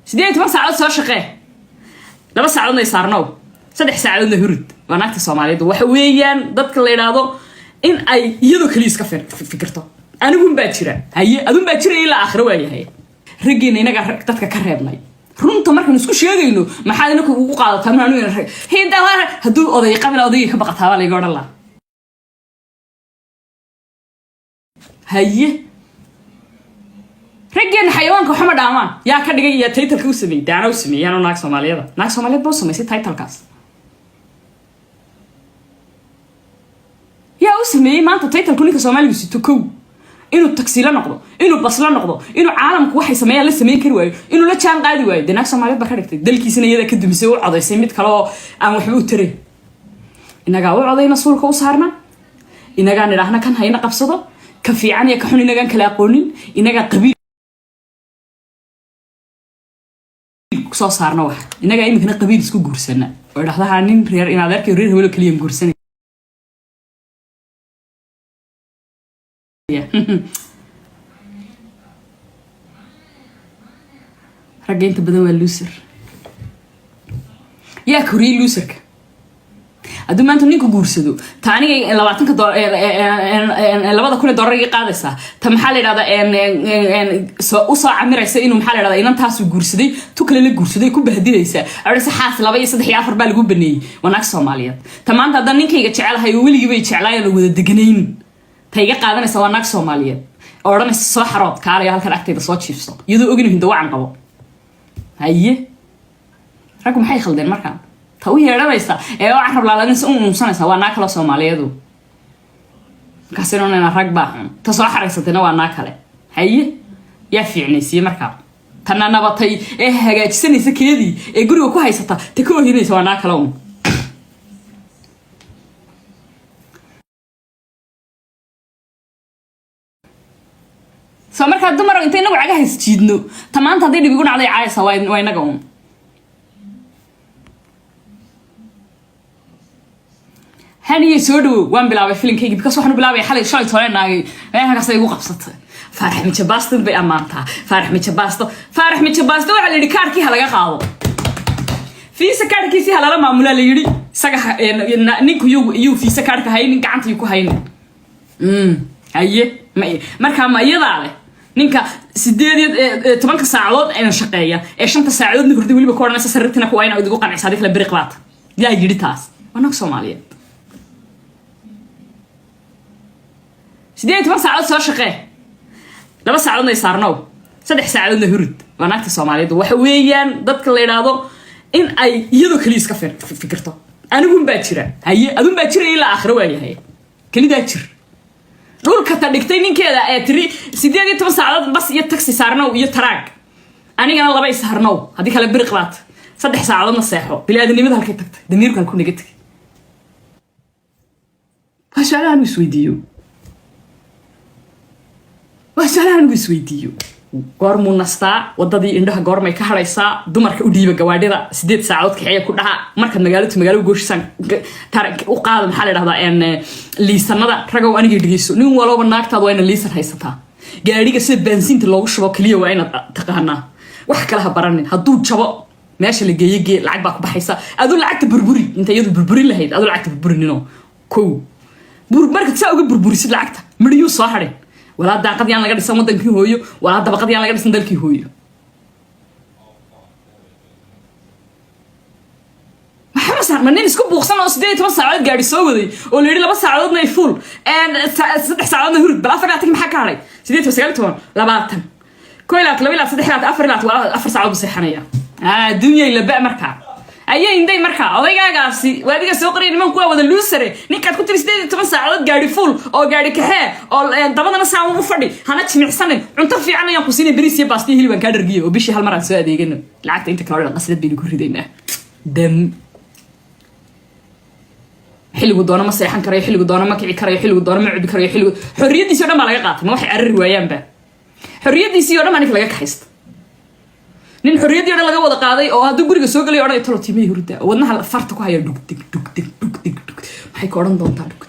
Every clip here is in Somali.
سديت ما ساعات صار شقة لما ساعدنا يصارنو صدق ساعدنا هرد وناكت الصومالية وحويان ضدك اللي ينادو إن أي يدو كليس كفر فكرته أنا بقول باتشرة هي أدون باتشرة إلى آخر ويا هي رجينا هنا ضدك كرهبناي runta marka isku sheegayno maxaa inuu ugu qaadataa maanu inay hinda haduu oday qabil oday ka baqataa wala iga oran haye raggan xayawaanka xuma dhaamaan yaa ka dhigay ya title-ka u sameeyay daana u sameeyay anoo naag Soomaaliyeed boo sameeyay title-kaas yaa u sameeyay maanta title-ku ninka Soomaaliga sito kow inuu taksiila noqdo inuu basla noqdo inuu caalamku waxay sameeyaan la sameyn kari waayo inuu la jaan qaadi waayo dinaag Soomaaliyeed ba ka dhigtay dalkiisana iyada ka dumisay oo codaysay mid kale oo aan waxba u tarin inaga oo codayna suulka u saarna inaga niraahna kan hayna qabsado ka fiican iyo ka xun inaga kala aqoonin inaga qabiil soo saarna wax inaga imikana qabiil isku guursana oo dhaxdaha nin reer in adeerkay reer hawlo kaliya guursan رجع أنت بدون اللوسر يا كوري لوسرك أدو ما أنتم نيكو جورسدو تاني لو أعطيك دور لو هذا كل دور رجع قادسة تمحل هذا إن أصلا عمير يصير إنه محل هذا إن أنت هاسو جورسدي تكل اللي جورسدي كوب هدي ليس أرس حاس لو يصدق يعرف بالجو بني وناك Soomaaliyeed تمام هذا نيكي يجعل هاي ولي يبي يجعلها لو الدجنين تيجي قادنا سواء ناك Soomaaliyeed أورنا الصحراء كاري هالك أكتر صوت شيفصل يدو أجنه هندوا عن قبو هاي رقم حي خلدين مركان توي هذا بيستا إيه أعرف لا ناس سنة سواء ناكل Soomaaliyeed كسرنا نرقبه تصحر يستنا وناكله هاي يفعني سي مركان تنا نبطي إيه هجاج سنة سكيدي إيه قولوا كويس ستا تكون هنا سواء ناكلهم سمرك الدمر أنت نوع عجز تجدنو تمام تدي اللي بيقول عليه عايز وين نجوم هني يسودو وان بلاوي فيلم كيجي بكسو حنو بلاوي حالي شاي طالع ناقي أنا هكذا يقول قبصته فرح متشباستو بأمانتها فرح متشباستو على اللي كاركي هلا قاعو في سكاركي سي هلا معمولة ليري سكح نيكو يو في سكارك هاي نيك عنتي يكو هاي هاي marka ma iyadaale ninka 8 saacadood ayna shaqeeya ee 5 saacadood hurdi waliba koornaysa sarriftina ku ayna ugu qancay sadii kala bariq laata yaa yiri taas wana Soomaaliyeed 8 saacadood soo shaqee 2 saacadood ay saarnaa 3 saacadood hurd wanaagta Soomaaliyeed waxa weeyaan dadka la yiraahdo in ay iyadu kaliis ka fikirto anigu baa jira haye adun baa jira ilaa aakhir waayahay kaliya jir dhulka ta dhigtay ninkeeda ee tiri 18 saacadood bas iyo taxi saarnaa iyo taraag anigana laba saarnaa hadii kala biriq laat 3 saacadood ma seexo bilaadnimada halkay tagtay damiirku halku nagatay washalaan isweydiyo goormu nastaa wadadii indhaha goormay ka haraysaa dumarka u dhiiba gawaadhida 8 saacadood kaxeeya ku dhaca marka magaalo gooshisan u qaado maxaa la yiraahdaa in liisanada ragow aniga dhigeyso nin walba naagtaad waa in liisan haysataa gaariga sida bensiinta loogu shubo kaliya waa in taqaanaa wax kala ha baranin haduu jabo meesha la geeyay lacag baa ku baxaysa aduu lacagta burburi inta iyadu burburin lahayd aduu lacagta burburinino kow marka saa uga burburisid lacagta midhiyo soo haray ولا داقد يان laga dhisan wadankii hooyo wala dabaqad yaan laga dhisan dalkii hooyo maxaa saarman isku buuqsan oo 18 saacadood gaari soo waday oo leeyahay 2 saacadoodna ay full and 3 saacadoodna hurud bal afar laatan maxaa ka haray 18 20 koilaat 2 3 4 saacadood seexanaya dunya ila ba markaa ayay inday markaa odaygaagaasi waadiga soo qoriyay niman kuwa wada loosare ninkaad ku tiri 18 saacadood gaari full oo gaari kaxee oo dabadana saaw u fadhi hana jimicsanin cunto fiican ayaan ku siinay bariis iyo baasti hilibaan ka dhargiyo oo bishii hal mar aan soo adeegano lacagta inta kale qasad baynu ku ridaynaa dam xilligu doona ma seexan karayo xilligu doona ma kici karayo xilligu doona ma cudi karayo xilligu xorriyadiisa oo dhan ma laga qaatay ma waxay arrin waayaanba xorriyadiisa oo dhan ma laga kaxaysto nin xorriyadii oo laga wada qaaday oo haduu guriga soo galay oo ay tolo tiimay hurda wadnaha farta ku haya dug maxay ka oran doontaa dug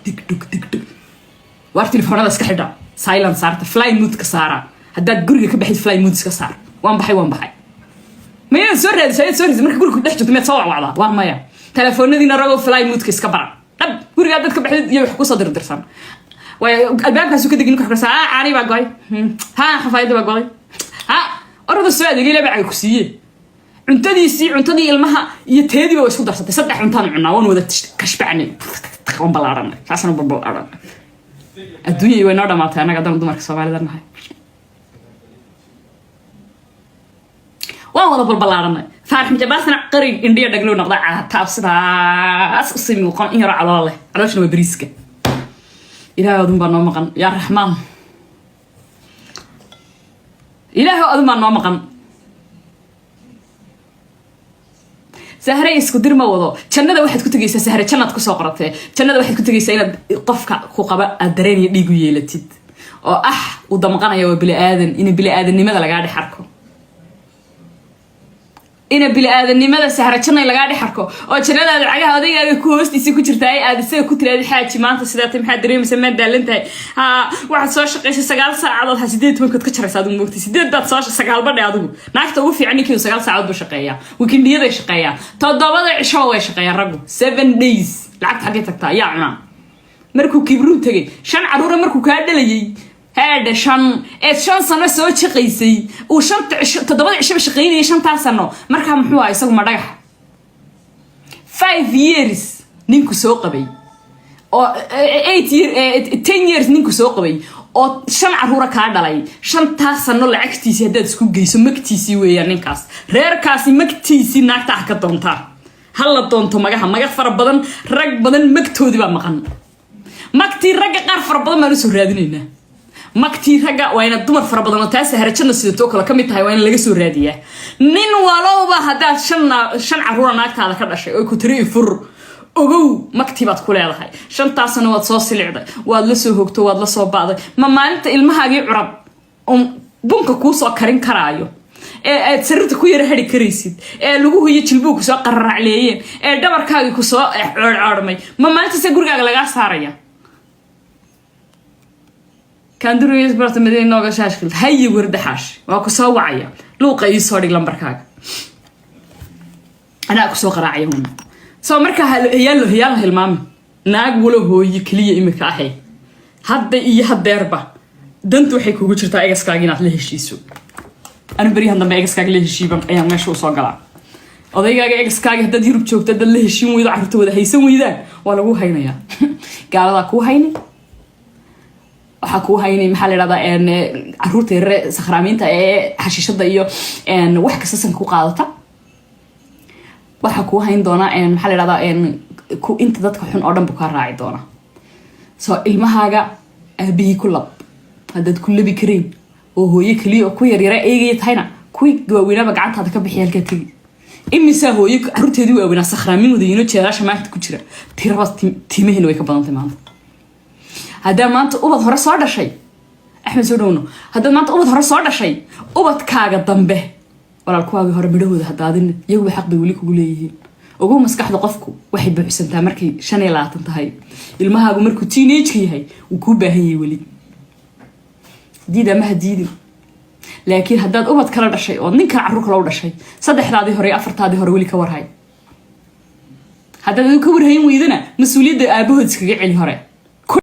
war telefoonada iska xidha silence saarta fly mode ka saara haddaad guriga ka baxid fly mode iska saar waan baxay ما يسوري سوري مركب كل كده حجت 100 صوع وعلا وما يا تلفوننا دينا رجو فلاي موت كيس كبر طب قولي قاعدتك بحد يحكوا صدر درسان والباب كاسو كده جنك حكرسا عاني باقوي ها حفايد باقوي ها أرد السؤال اللي لا بعي كسيه cuntadii ilmaha iyo teediba way isku darsatay saddex cuntaan cunaa wada kashbacnay taqoon balaaran saasana balaaran adduunyada way noo dhamaatay anaga dan dumarka Soomaalida nahay waa wada balaaran faarx jabaasna qari indhiya dhaglo noqda taabsidaas u simi qon in yar caloole calooshna waa bariiska ilaahay adun baa noo maqan yaa raxmaan ilaahay adun baa noo maqan سهرة يسكدر ما وضو جنة واحد كنت جيسة سهرة جنة كساقرته جنة واحد كنت جيسة إن قفك خوقبة الدرين يديجو يلتيد أو وضمقنا يا بلا آذن إن بلا آذن لماذا لقاعد يحركه إن بلا آذن لماذا سهرة جنة لقاعد يحركه أو جنة العجها هذه كوست يسوي كتير هذا سوي كتير هذه حاجة ما أنت سدات محدرين مسمى دلنت ها واحد صاش قيس سجال ساعة هذا سديت ممكن تكشر سادو ممكن سديت ده صاش سجال بدي أدو ناقته وفي عني كيلو سجال ساعة بشقية وكن دي ذا شقية تضبط عشوا شقية رجو 7 days لعبت حاجتك تا يا عم مركو كبرون تجي شن عرورة مركو كهذا لي هذا شن سنة سوى شقيسي وشن تضبط عشوا شقيني شن تاسنو مركها محوا يسوي مريح 5 years نينكو سوق بي أو 10 years نينكو سوق بي أو شن عرورة كهذا شن تاسنو لعكتيسي هذا تسكوب جيسو مكتيسي ويا نينكاس رير كاسي مكتيسي ناكتة كتونتا هلا تونتو مجا فربضن رج بدن مكتودي بقى مقن مكتي رج قار فربضن ما نسوا راديننا مكتي رج وين الدمر فربضن وتاسه هرتشنا سيدتوك ولا كم يتهاي وين لقى سوا رادية نين ولو بهذا شن عرونا ناكت هذا كذا شيء ويكتري فر أوه مكتبات كل هاي شن تاسنا وتصاصي العدة وادلسوا هوكتو وادلسوا بعض ما أنت المهاجي عرب بونك كوسا كرين كرايو تسرت كوير هذي كريسيد لوجو هي تلبوك سو قرر عليين دبر كاغي كسو عرمي ما أنت سجورك لقى سارية كان درو يسبرت مدينة نوجا شاشكل هاي ورد حاش وكسو وعيا لوقا يسوري لمبركاغ أنا كسو قراعي هون سو مركا هيالله المام ناق ولو هو يكليه إمكاحي هدا هديربا دنتو حيكو جرتا إيجاسكاغينات لهشيسو أنا بريها عندما إيجاسكاغ لهشيبا أيام ماشو صقلا أضيق إيجاسكاغ هدا ديروب جوجتا دل لهشيم ويدا عرفتو ودا هيسن ويدا ولا هو هينيا قال لا كو هيني waxa ku haynay maxaa la yiraahdaa caruurta yar sakhraamiinta xashiishada iyo wax kasta san ku qaadata waxa ku hayn doona maxaa la yiraahdaa ku inta dadka xun oo dhan bu ka raaci doona soo ilmahaaga aabihi ku lab hadad ku labi kareen oo hooyo kaliya ku yar yar eegay tahayna kuwi waaweynaba gacantaada ka bixi halka tagi imisa hooyo caruurteedu waaweyn sakhraamiin wadayno jeelasha maanta ku jira tiraba tiimahina way ka badantay maanta هذا ما أنت أبغى هرس هذا شيء إحنا سودونه هذا ما أنت أبغى هرس هذا شيء أبغى كاغا ضمبه ولا الكواغي هرب بدو هذا هذين يجوا حق بيقولك وقوليه وجو مسكح لقفكو واحد بحسن تامركي شني لا تنتهي المها جو مركو تينيج هي وكوبا هي ولي دي ده ما هديدي لكن هذا أبغى كلا هذا شيء ونين كان عروك لو هذا شيء صدق هذه هري أفرت هذه هري ولي كور هاي هذا ذو كور هاي ويدنا مسؤولية أبوه تسكع على هري